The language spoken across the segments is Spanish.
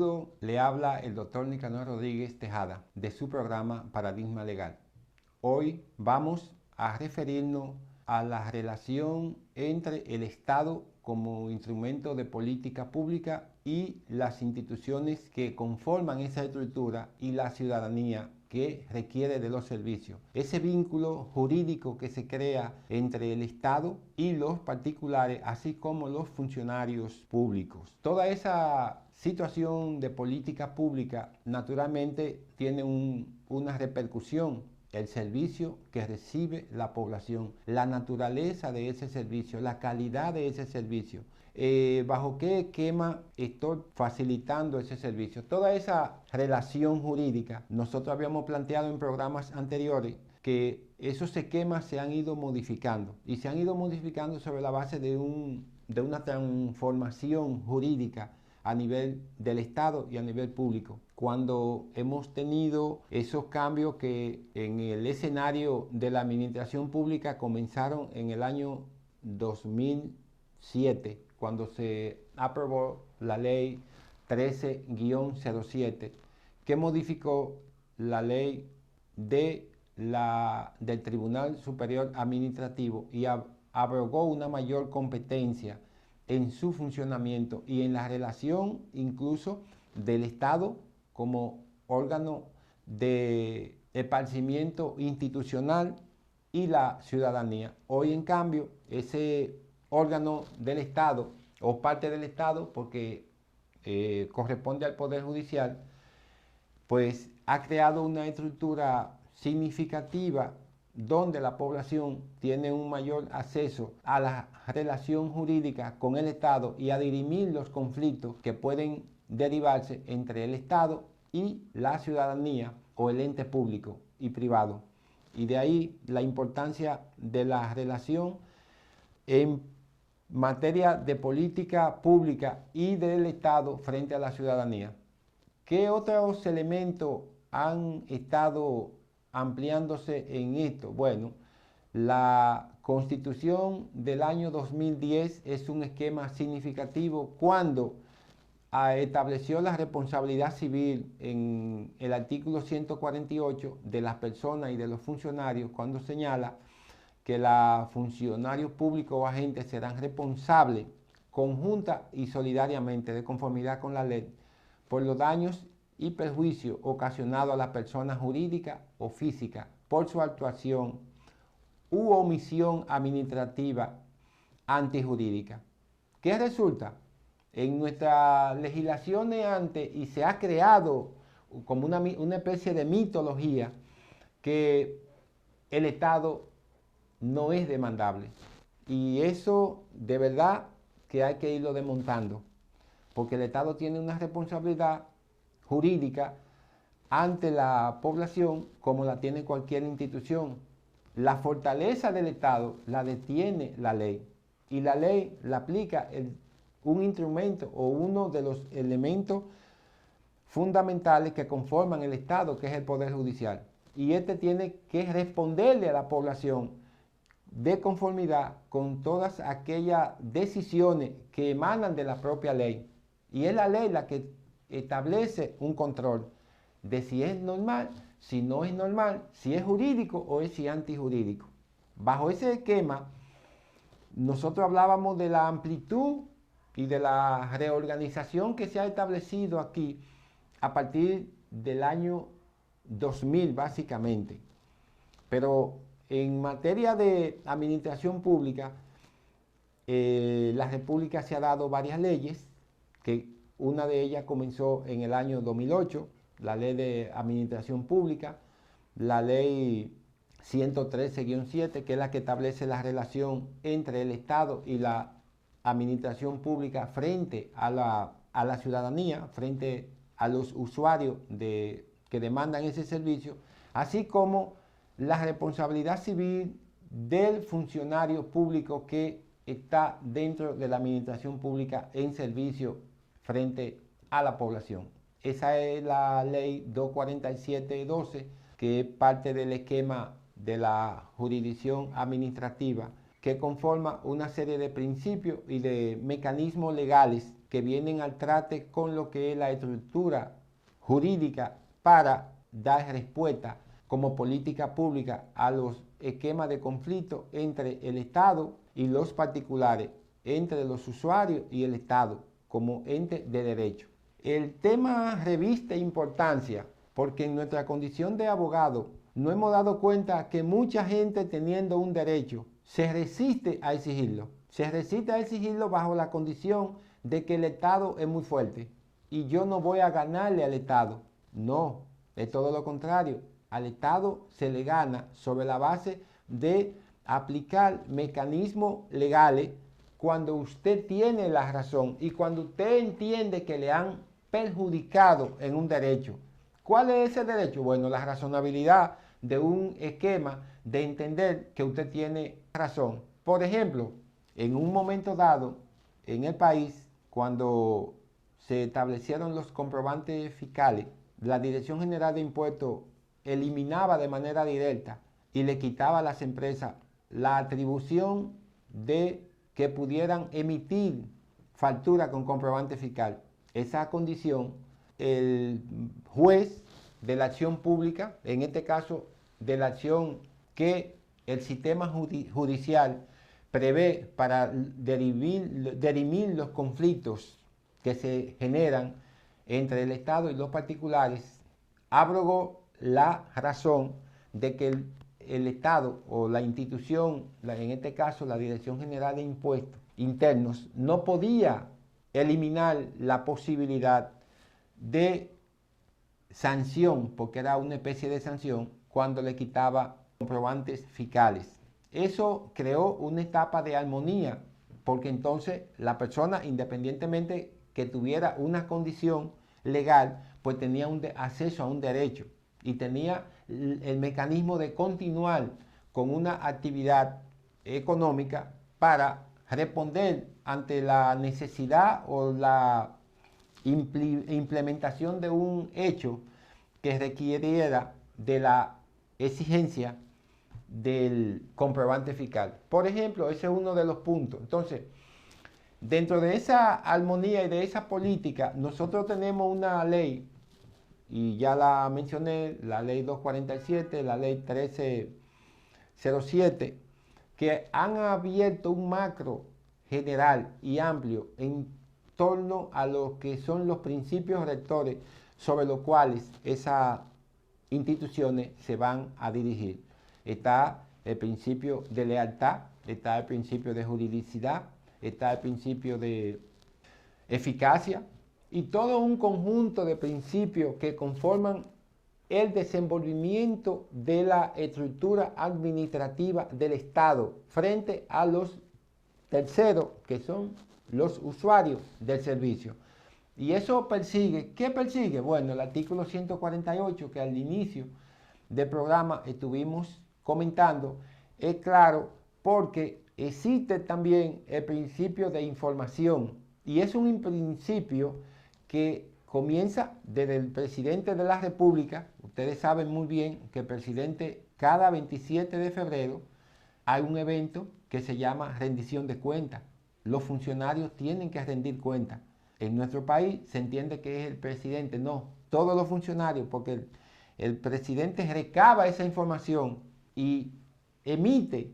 saludo, le habla el doctor Nicanor Rodríguez Tejada de su programa Paradigma Legal. Hoy vamos a referirnos a la relación entre el Estado como instrumento de política pública y las instituciones que conforman esa estructura y la ciudadanía que requiere de los servicios. Ese vínculo jurídico que se crea entre el Estado y los particulares, así como los funcionarios públicos. Toda esa situación de política pública naturalmente tiene una repercusión. El servicio que recibe la población, la naturaleza de ese servicio, la calidad de ese servicio, bajo qué esquema estoy facilitando ese servicio. Toda esa relación jurídica, nosotros habíamos planteado en programas anteriores que esos esquemas se han ido modificando y se han ido modificando sobre la base de una transformación jurídica a nivel del Estado y a nivel público. Cuando hemos tenido esos cambios que en el escenario de la administración pública comenzaron en el año 2007, cuando se aprobó la ley 13-07, que modificó la ley del Tribunal Superior Administrativo y abrogó una mayor competencia en su funcionamiento y en la relación incluso del Estado como órgano de esparcimiento institucional y la ciudadanía. Hoy, en cambio, ese órgano del Estado o parte del Estado, porque corresponde al Poder Judicial, pues ha creado una estructura significativa donde la población tiene un mayor acceso a la relación jurídica con el Estado y a dirimir los conflictos que pueden derivarse entre el Estado y la ciudadanía o el ente público y privado. Y de ahí la importancia de la relación en materia de política pública y del Estado frente a la ciudadanía. ¿Qué otros elementos han estado ampliándose en esto? Bueno, la Constitución del año 2010 es un esquema significativo cuando estableció la responsabilidad civil en el artículo 148 de las personas y de los funcionarios, cuando señala que los funcionarios públicos o agentes serán responsables conjunta y solidariamente, de conformidad con la ley, por los daños y perjuicios ocasionados a la persona jurídica o física por su actuación u omisión administrativa antijurídica. ¿Qué resulta? En nuestras legislaciones antes, y se ha creado como una especie de mitología, que el Estado no es demandable. Y eso de verdad que hay que irlo desmontando, porque el Estado tiene una responsabilidad jurídica ante la población como la tiene cualquier institución. La fortaleza del Estado la detiene la ley, y la ley la aplica un instrumento o uno de los elementos fundamentales que conforman el Estado, que es el Poder Judicial. Y este tiene que responderle a la población de conformidad con todas aquellas decisiones que emanan de la propia ley. Y es la ley la que establece un control de si es normal, si no es normal, si es jurídico o es antijurídico. Bajo ese esquema, nosotros hablábamos de la amplitud y de la reorganización que se ha establecido aquí a partir del año 2000, básicamente. Pero en materia de administración pública, la República se ha dado varias leyes, que una de ellas comenzó en el año 2008, la Ley de Administración Pública, la Ley 113-7, que es la que establece la relación entre el Estado y la administración pública frente a la ciudadanía, frente a los usuarios que demandan ese servicio, así como la responsabilidad civil del funcionario público que está dentro de la administración pública en servicio frente a la población. Esa es la ley 247-12, que es parte del esquema de la jurisdicción administrativa, que conforma una serie de principios y de mecanismos legales que vienen al trate con lo que es la estructura jurídica para dar respuesta como política pública a los esquemas de conflicto entre el Estado y los particulares, entre los usuarios y el Estado como ente de derecho. El tema reviste importancia porque en nuestra condición de abogado no hemos dado cuenta que mucha gente teniendo un derecho se resiste a exigirlo. Se resiste a exigirlo bajo la condición de que el Estado es muy fuerte y yo no voy a ganarle al Estado. No, es todo lo contrario. Al Estado se le gana sobre la base de aplicar mecanismos legales cuando usted tiene la razón y cuando usted entiende que le han perjudicado en un derecho. ¿Cuál es ese derecho? Bueno, la razonabilidad de un esquema de entender que usted tiene razón. Por ejemplo, en un momento dado en el país, cuando se establecieron los comprobantes fiscales, la Dirección General de Impuestos eliminaba de manera directa y le quitaba a las empresas la atribución de que pudieran emitir factura con comprobante fiscal. Esa condición, el juez de la acción pública, en este caso de la acción que el sistema judicial prevé para dirimir los conflictos que se generan entre el Estado y los particulares, abrogó la razón de que el Estado o la institución, en este caso la Dirección General de Impuestos Internos, no podía eliminar la posibilidad de sanción, porque era una especie de sanción, cuando le quitaba comprobantes fiscales. Eso creó una etapa de armonía, porque entonces la persona, independientemente que tuviera una condición legal, pues tenía acceso a un derecho y tenía el mecanismo de continuar con una actividad económica para responder ante la necesidad o la implementación de un hecho que requiriera de la exigencia del comprobante fiscal. Por ejemplo, ese es uno de los puntos. Entonces, dentro de esa armonía y de esa política, nosotros tenemos una ley, y ya la mencioné, la ley 247, la ley 1307, que han abierto un macro general y amplio en torno a lo que son los principios rectores sobre los cuales esas instituciones se van a dirigir. Está el principio de lealtad, está el principio de juridicidad, está el principio de eficacia y todo un conjunto de principios que conforman el desenvolvimiento de la estructura administrativa del Estado frente a los terceros, que son los usuarios del servicio. Y eso persigue, ¿qué persigue? Bueno, el artículo 148 que al inicio del programa estuvimos comentando, es claro porque existe también el principio de información y es un principio que comienza desde el presidente de la República. Ustedes saben muy bien que el presidente cada 27 de febrero hay un evento que se llama rendición de cuentas. Los funcionarios tienen que rendir cuentas. En nuestro país se entiende que es el presidente, no, todos los funcionarios, porque el presidente recaba esa información y emite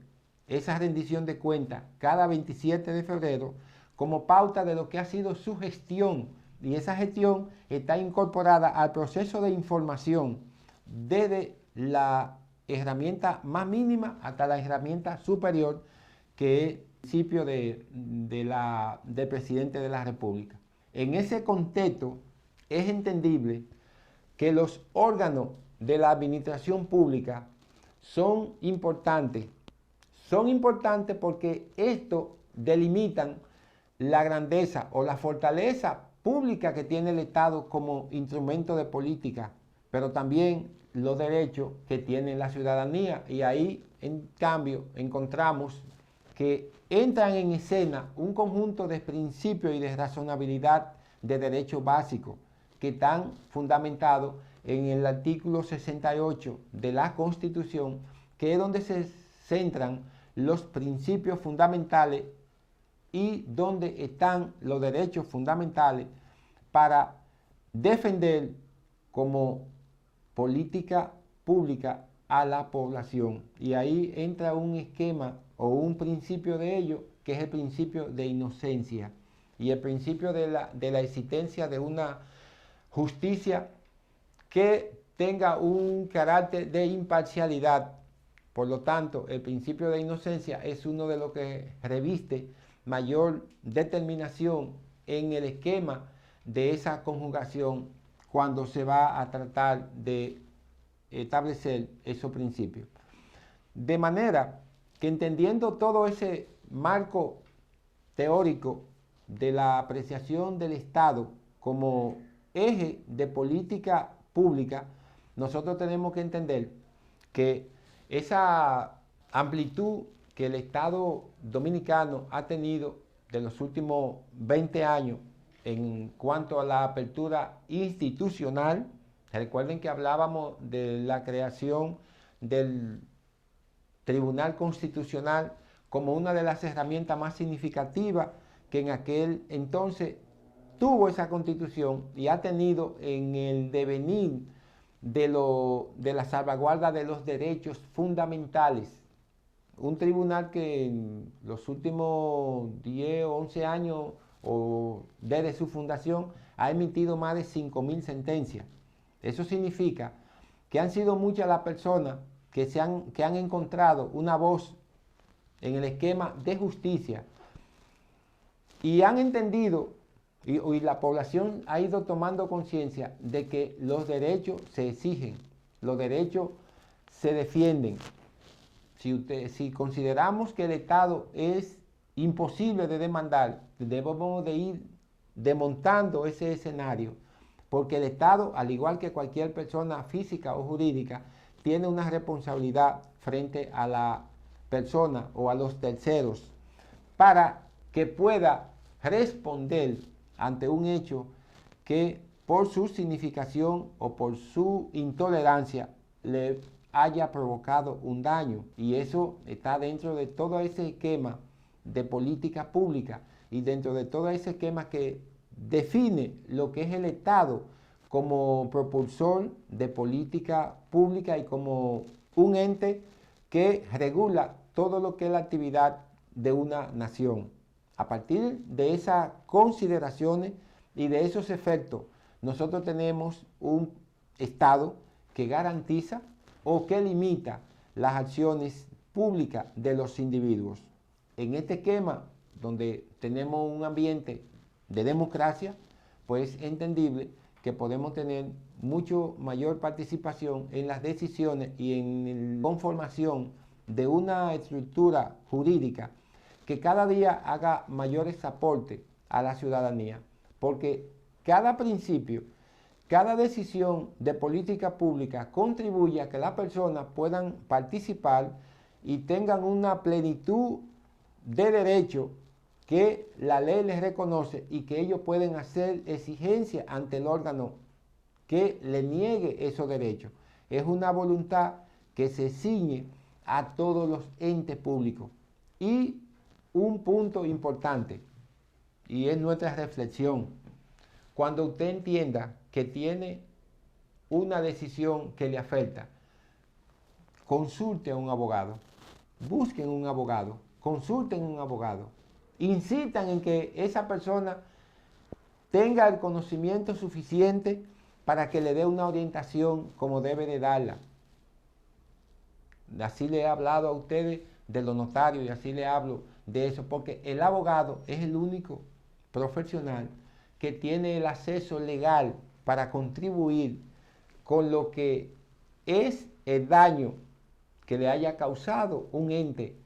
esa rendición de cuentas cada 27 de febrero como pauta de lo que ha sido su gestión. Y esa gestión está incorporada al proceso de información desde la herramienta más mínima hasta la herramienta superior, que es el principio del presidente de la República. En ese contexto es entendible que los órganos de la administración pública son importantes porque esto delimitan la grandeza o la fortaleza pública que tiene el Estado como instrumento de política, pero también los derechos que tiene la ciudadanía. Y ahí, en cambio, encontramos que entran en escena un conjunto de principios y de razonabilidad de derechos básicos que están fundamentados en el artículo 68 de la Constitución, que es donde se centran los principios fundamentales y donde están los derechos fundamentales para defender como política pública a la población. Y ahí entra un esquema o un principio de ello, que es el principio de inocencia y el principio de la existencia de una justicia que tenga un carácter de imparcialidad. Por lo tanto, el principio de inocencia es uno de los que reviste mayor determinación en el esquema de esa conjugación cuando se va a tratar de establecer esos principios. De manera que entendiendo todo ese marco teórico de la apreciación del Estado como eje de política pública, nosotros tenemos que entender que esa amplitud que el Estado dominicano ha tenido de los últimos 20 años en cuanto a la apertura institucional, recuerden que hablábamos de la creación del Tribunal Constitucional como una de las herramientas más significativas que en aquel entonces tuvo esa constitución y ha tenido en el devenir de la salvaguarda de los derechos fundamentales. Un tribunal que en los últimos 10 o 11 años o desde su fundación ha emitido más de 5.000 sentencias. Eso significa que han sido muchas las personas que han encontrado una voz en el esquema de justicia y han entendido y la población ha ido tomando conciencia de que los derechos se exigen, los derechos se defienden. Si consideramos que el Estado es imposible de demandar, debemos de ir desmontando ese escenario, porque el Estado, al igual que cualquier persona física o jurídica, tiene una responsabilidad frente a la persona o a los terceros para que pueda responder ante un hecho que por su significación o por su intolerancia le haya provocado un daño. Y eso está dentro de todo ese esquema de política pública y dentro de todo ese esquema que define lo que es el Estado como propulsor de política pública y como un ente que regula todo lo que es la actividad de una nación. A partir de esas consideraciones y de esos efectos, nosotros tenemos un Estado que garantiza o que limita las acciones públicas de los individuos. En este esquema, donde tenemos un ambiente de democracia, pues es entendible que podemos tener mucho mayor participación en las decisiones y en la conformación de una estructura jurídica que cada día haga mayores aportes a la ciudadanía, porque cada principio, cada decisión de política pública contribuye a que las personas puedan participar y tengan una plenitud de derechos que la ley les reconoce y que ellos pueden hacer exigencia ante el órgano que le niegue esos derechos. Es una voluntad que se ciñe a todos los entes públicos. Y un punto importante, y es nuestra reflexión, cuando usted entienda que tiene una decisión que le afecta, consulte a un abogado, busquen un abogado, consulten a un abogado, incitan en que esa persona tenga el conocimiento suficiente para que le dé una orientación como debe de darla. Así le he hablado a ustedes de los notarios y así le hablo de eso, porque el abogado es el único profesional que tiene el acceso legal para contribuir con lo que es el daño que le haya causado un ente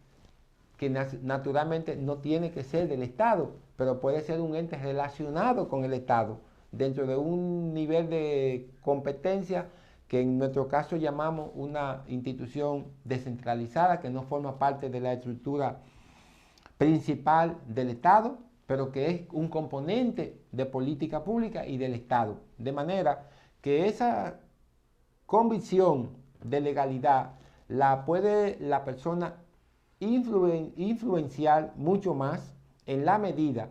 que naturalmente no tiene que ser del Estado, pero puede ser un ente relacionado con el Estado, dentro de un nivel de competencia que en nuestro caso llamamos una institución descentralizada, que no forma parte de la estructura principal del Estado, pero que es un componente de política pública y del Estado. De manera que esa convicción de legalidad la puede la persona influenciar mucho más en la medida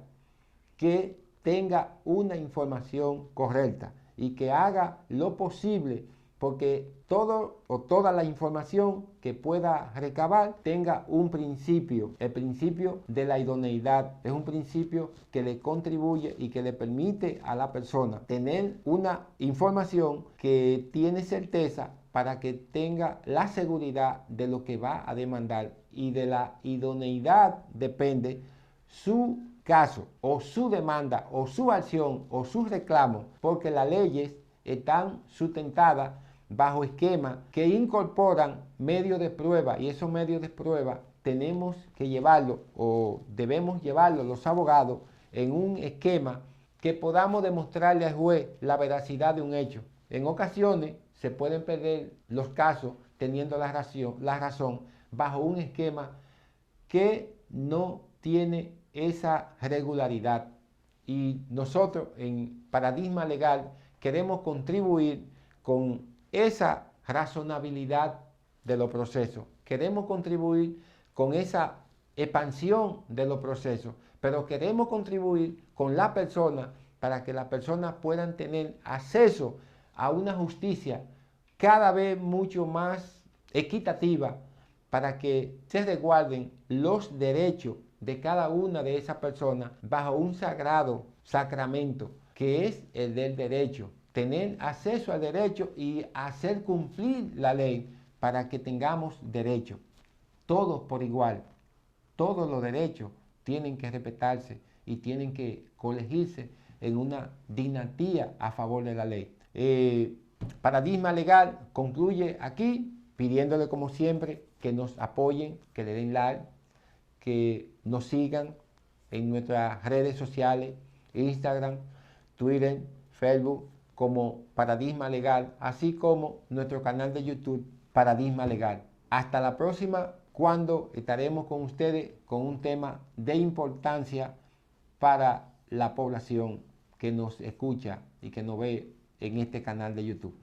que tenga una información correcta y que haga lo posible porque todo o toda la información que pueda recabar tenga un principio. El principio de la idoneidad es un principio que le contribuye y que le permite a la persona tener una información que tiene certeza para que tenga la seguridad de lo que va a demandar, y de la idoneidad depende su caso o su demanda o su acción o su reclamo, porque las leyes están sustentadas bajo esquemas que incorporan medios de prueba, y esos medios de prueba tenemos que llevarlo o debemos llevarlo los abogados en un esquema que podamos demostrarle al juez la veracidad de un hecho. En ocasiones se pueden perder los casos teniendo la razón bajo un esquema que no tiene esa regularidad. Y nosotros en Paradigma Legal queremos contribuir con esa razonabilidad de los procesos. Queremos contribuir con esa expansión de los procesos, pero queremos contribuir con la persona para que las personas puedan tener acceso a una justicia cada vez mucho más equitativa, para que se resguarden los derechos de cada una de esas personas bajo un sagrado sacramento que es el del derecho. Tener acceso al derecho y hacer cumplir la ley para que tengamos derecho. Todos por igual. Todos los derechos tienen que respetarse y tienen que colegirse en una dinastía a favor de la ley. Paradigma Legal concluye aquí pidiéndole como siempre que nos apoyen, que le den like, que nos sigan en nuestras redes sociales, Instagram, Twitter, Facebook, como Paradigma Legal, así como nuestro canal de YouTube, Paradigma Legal. Hasta la próxima, cuando estaremos con ustedes con un tema de importancia para la población que nos escucha y que nos ve en este canal de YouTube.